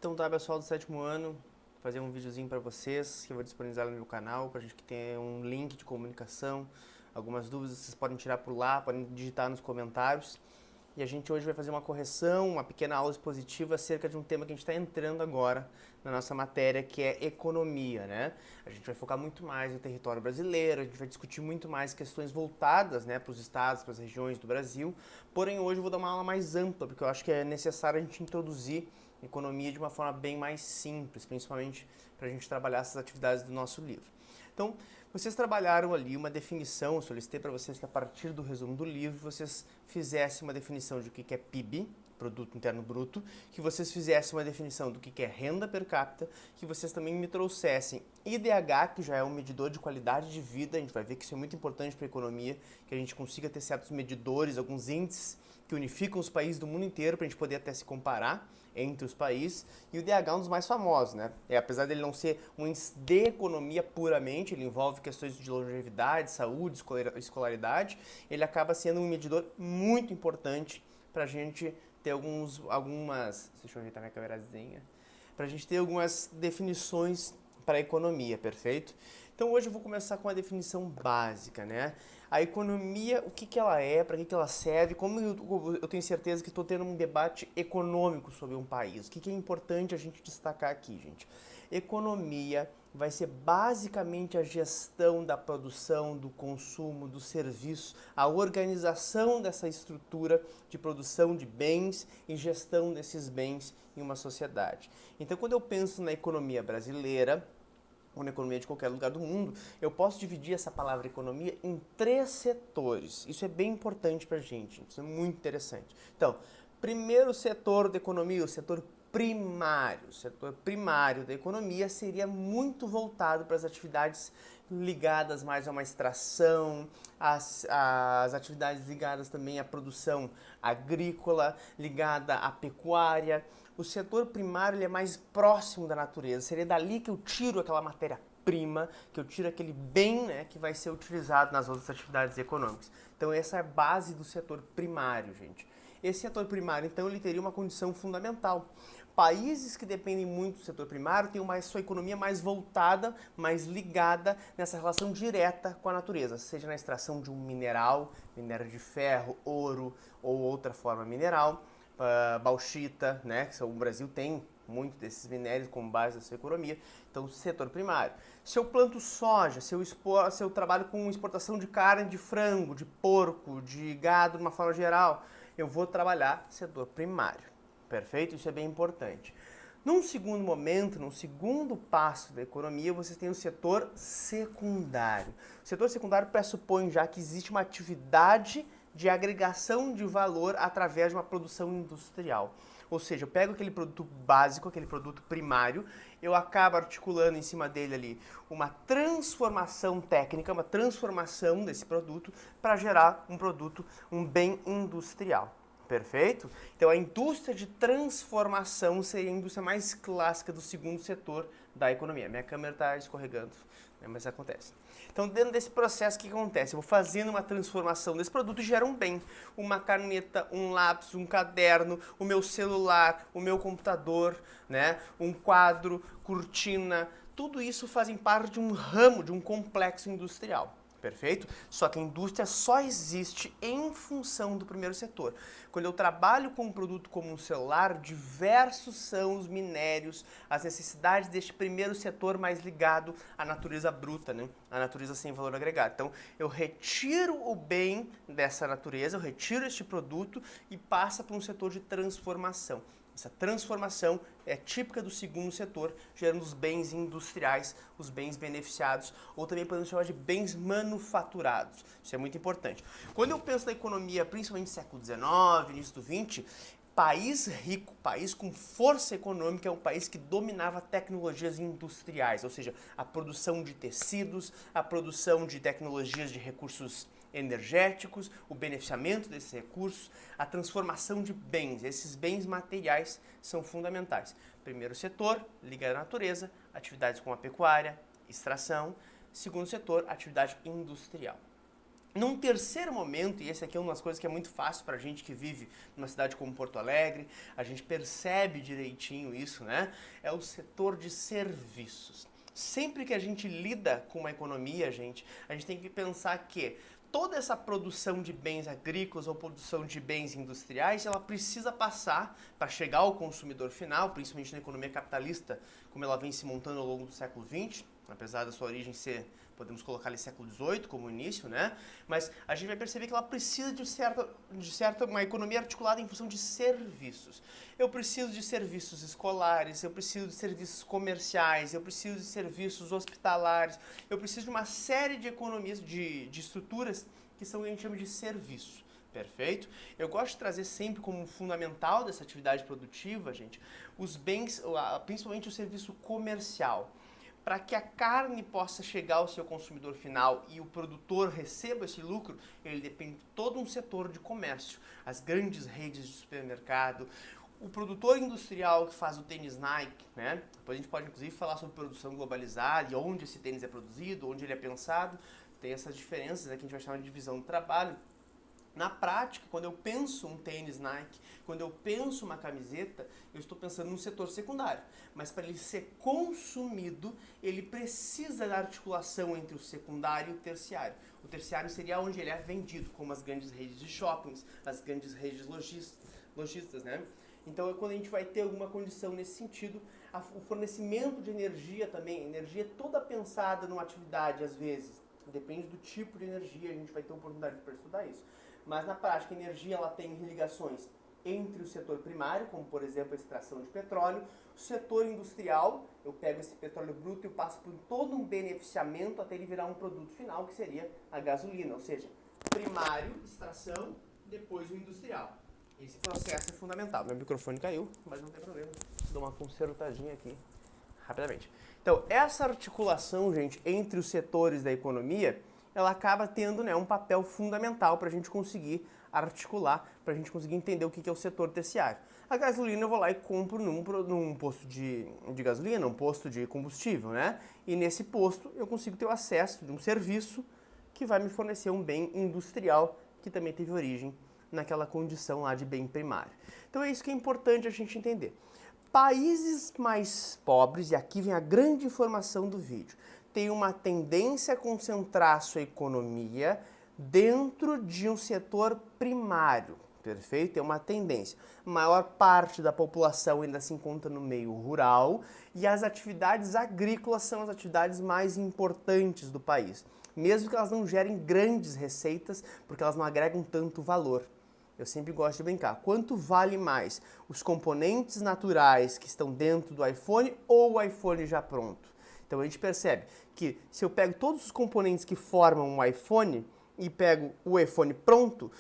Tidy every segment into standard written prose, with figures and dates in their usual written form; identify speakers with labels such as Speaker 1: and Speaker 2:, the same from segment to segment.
Speaker 1: Então tá, pessoal do sétimo ano, vou fazer um videozinho para vocês, que eu vou disponibilizar no meu canal, pra gente que tem um link de comunicação. Algumas dúvidas vocês podem tirar por lá, podem digitar nos comentários. E a gente hoje vai fazer uma correção, uma pequena aula expositiva acerca de um tema que a gente está entrando agora na nossa matéria, que é economia, né? A gente vai focar muito mais no território brasileiro, a gente vai discutir muito mais questões voltadas, né, para os estados, para as regiões do Brasil. Porém, hoje eu vou dar uma aula mais ampla, porque eu acho que é necessário a gente introduzir economia de uma forma bem mais simples, principalmente para a gente trabalhar essas atividades do nosso livro. Então, vocês trabalharam ali uma definição, eu solicitei para vocês que a partir do resumo do livro vocês fizessem uma definição de o que é PIB, Produto Interno Bruto, que vocês fizessem uma definição do que é renda per capita, que vocês também me trouxessem IDH, que já é um medidor de qualidade de vida, a gente vai ver que isso é muito importante para a economia, que a gente consiga ter certos medidores, alguns índices que unificam os países do mundo inteiro para a gente poder até se comparar entre os países, e o DH é um dos mais famosos, né? Apesar dele não ser um índice de economia puramente, ele envolve questões de longevidade, saúde, escolaridade, ele acaba sendo um medidor muito importante para a gente ter algumas, deixa eu ajeitar minha câmerazinha, para a gente ter algumas definições para a economia, perfeito? Então hoje eu vou começar com a definição básica, né? A economia, o que ela é, para que ela serve, como eu tenho certeza que estou tendo um debate econômico sobre um país. O que é importante a gente destacar aqui, gente? Economia vai ser basicamente a gestão da produção, do consumo, do serviço, a organização dessa estrutura de produção de bens e gestão desses bens em uma sociedade. Então, quando eu penso na economia brasileira, ou na economia de qualquer lugar do mundo, eu posso dividir essa palavra economia em 3 setores. Isso é bem importante para a gente, isso é muito interessante. Então, primeiro setor da economia, o setor primário. O setor primário da economia seria muito voltado para as atividades ligadas mais a uma extração, as atividades ligadas também à produção agrícola, ligada à pecuária. O setor primário ele é mais próximo da natureza, seria dali que eu tiro aquela matéria-prima, que eu tiro aquele bem, né, que vai ser utilizado nas outras atividades econômicas. Então essa é a base do setor primário, gente. Esse setor primário, então, ele teria uma condição fundamental. Países que dependem muito do setor primário têm sua economia mais voltada, mais ligada nessa relação direta com a natureza, seja na extração de um mineral, minério de ferro, ouro ou outra forma mineral, bauxita, né, que o Brasil tem muito desses minérios como base da sua economia, então setor primário. Se eu planto soja, se eu trabalho com exportação de carne de frango, de porco, de gado de uma forma geral, eu vou trabalhar setor primário, perfeito? Isso é bem importante. Num segundo momento, num segundo passo da economia, você tem o setor secundário. O setor secundário pressupõe já que existe uma atividade de agregação de valor através de uma produção industrial. Ou seja, eu pego aquele produto básico, aquele produto primário, eu acabo articulando em cima dele ali uma transformação técnica, uma transformação desse produto para gerar um produto, um bem industrial. Perfeito? Então a indústria de transformação seria a indústria mais clássica do segundo setor da economia. Minha câmera está escorregando, né, mas acontece. Então dentro desse processo o que acontece? Eu vou fazendo uma transformação desse produto e gera um bem. Uma caneta, um lápis, um caderno, o meu celular, o meu computador, né, um quadro, cortina, tudo isso fazem parte de um ramo, de um complexo industrial. Perfeito? Só que a indústria só existe em função do primeiro setor. Quando eu trabalho com um produto como um celular, diversos são os minérios, as necessidades deste primeiro setor mais ligado à natureza bruta, né? À natureza sem valor agregado. Então, eu retiro o bem dessa natureza, eu retiro este produto e passa para um setor de transformação. Essa transformação é típica do segundo setor, gerando os bens industriais, os bens beneficiados, ou também podemos chamar de bens manufaturados. Isso é muito importante. Quando eu penso na economia, principalmente no século XIX, início do XX, país rico, país com força econômica, é um país que dominava tecnologias industriais, ou seja, a produção de tecidos, a produção de tecnologias de recursos energéticos, o beneficiamento desses recursos, a transformação de bens. Esses bens materiais são fundamentais. Primeiro setor, ligado à natureza, atividades como a pecuária, extração. Segundo setor, atividade industrial. Num terceiro momento, e esse aqui é uma das coisas que é muito fácil pra gente que vive numa cidade como Porto Alegre, a gente percebe direitinho isso, né? É o setor de serviços. Sempre que a gente lida com uma economia, a gente tem que pensar que toda essa produção de bens agrícolas ou produção de bens industriais, ela precisa passar para chegar ao consumidor final, principalmente na economia capitalista, como ela vem se montando ao longo do século XX, apesar da sua origem ser, podemos colocar ali século XVIII como início, né? Mas a gente vai perceber que ela precisa de certa uma economia articulada em função de serviços. Eu preciso de serviços escolares, eu preciso de serviços comerciais, eu preciso de serviços hospitalares, eu preciso de uma série de economias, de estruturas que são o que a gente chama de serviço. Perfeito? Eu gosto de trazer sempre como fundamental dessa atividade produtiva, gente, os bens, principalmente o serviço comercial. Para que a carne possa chegar ao seu consumidor final e o produtor receba esse lucro, ele depende de todo um setor de comércio. As grandes redes de supermercado, o produtor industrial que faz o tênis Nike, né? Depois a gente pode inclusive falar sobre produção globalizada e onde esse tênis é produzido, onde ele é pensado. Tem essas diferenças, né, que a gente vai chamar de divisão do trabalho. Na prática, quando eu penso um tênis Nike, quando eu penso uma camiseta, eu estou pensando num setor secundário. Mas para ele ser consumido, ele precisa da articulação entre o secundário e o terciário. O terciário seria onde ele é vendido, como as grandes redes de shoppings, as grandes redes lojistas, né? Então é quando a gente vai ter alguma condição nesse sentido. O fornecimento de energia também, energia toda pensada numa atividade, às vezes, depende do tipo de energia, a gente vai ter oportunidade para estudar isso. Mas na prática, a energia ela tem ligações entre o setor primário, como por exemplo a extração de petróleo, o setor industrial, eu pego esse petróleo bruto e eu passo por todo um beneficiamento até ele virar um produto final, que seria a gasolina, ou seja, primário, extração, depois o industrial. Esse processo é fundamental. Meu microfone caiu, mas não tem problema. Dou uma consertadinha aqui rapidamente. Então, essa articulação, gente, entre os setores da economia, ela acaba tendo, né, um papel fundamental para a gente conseguir articular, para a gente conseguir entender o que é o setor terciário. A gasolina eu vou lá e compro num posto de gasolina, um posto de combustível, né? E nesse posto eu consigo ter o acesso de um serviço que vai me fornecer um bem industrial que também teve origem naquela condição lá de bem primário. Então é isso que é importante a gente entender. Países mais pobres, e aqui vem a grande informação do vídeo, tem uma tendência a concentrar sua economia dentro de um setor primário, perfeito? É uma tendência. A maior parte da população ainda se encontra no meio rural e as atividades agrícolas são as atividades mais importantes do país, mesmo que elas não gerem grandes receitas, porque elas não agregam tanto valor. Eu sempre gosto de brincar. Quanto vale mais os componentes naturais que estão dentro do iPhone ou o iPhone já pronto? Então a gente percebe que se eu pego todos os componentes que formam um iPhone e pego o iPhone pronto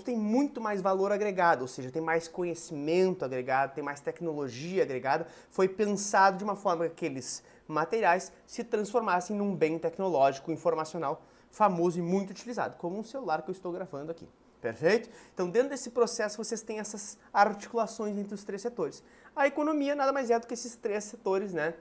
Speaker 1: tem muito mais valor agregado, ou seja, tem mais conhecimento agregado, tem mais tecnologia agregada, foi pensado de uma forma que aqueles materiais se transformassem num bem tecnológico, informacional, famoso e muito utilizado, como um celular que eu estou gravando aqui. Perfeito? Então, dentro desse processo, vocês têm essas articulações entre os três setores. A economia nada mais é do que esses três setores, né,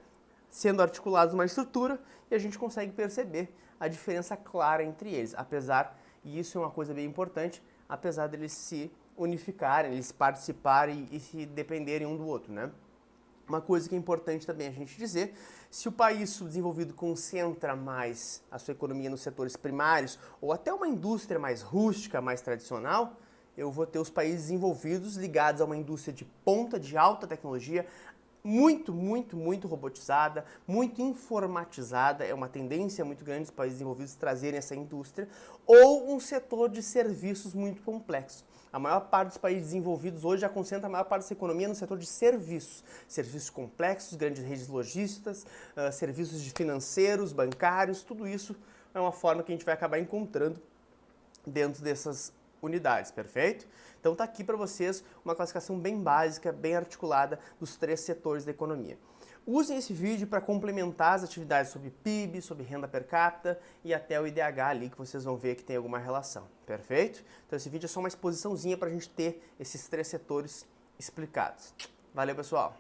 Speaker 1: sendo articulados numa estrutura, e a gente consegue perceber a diferença clara entre eles, apesar, e isso é uma coisa bem importante, apesar deles se unificarem, eles participarem e se dependerem um do outro, né? Uma coisa que é importante também a gente dizer, se o país subdesenvolvido concentra mais a sua economia nos setores primários ou até uma indústria mais rústica, mais tradicional, eu vou ter os países desenvolvidos ligados a uma indústria de ponta, de alta tecnologia, muito robotizada, muito informatizada, é uma tendência muito grande dos países desenvolvidos trazerem essa indústria, ou um setor de serviços muito complexo. A maior parte dos países desenvolvidos hoje já concentra a maior parte da sua economia no setor de serviços. Serviços complexos, grandes redes lojistas, serviços de financeiros, bancários, tudo isso é uma forma que a gente vai acabar encontrando dentro dessas unidades, perfeito? Então tá aqui para vocês uma classificação bem básica, bem articulada dos três setores da economia. Usem esse vídeo para complementar as atividades sobre PIB, sobre renda per capita e até o IDH ali que vocês vão ver que tem alguma relação, perfeito? Então esse vídeo é só uma exposiçãozinha para a gente ter esses três setores explicados. Valeu, pessoal!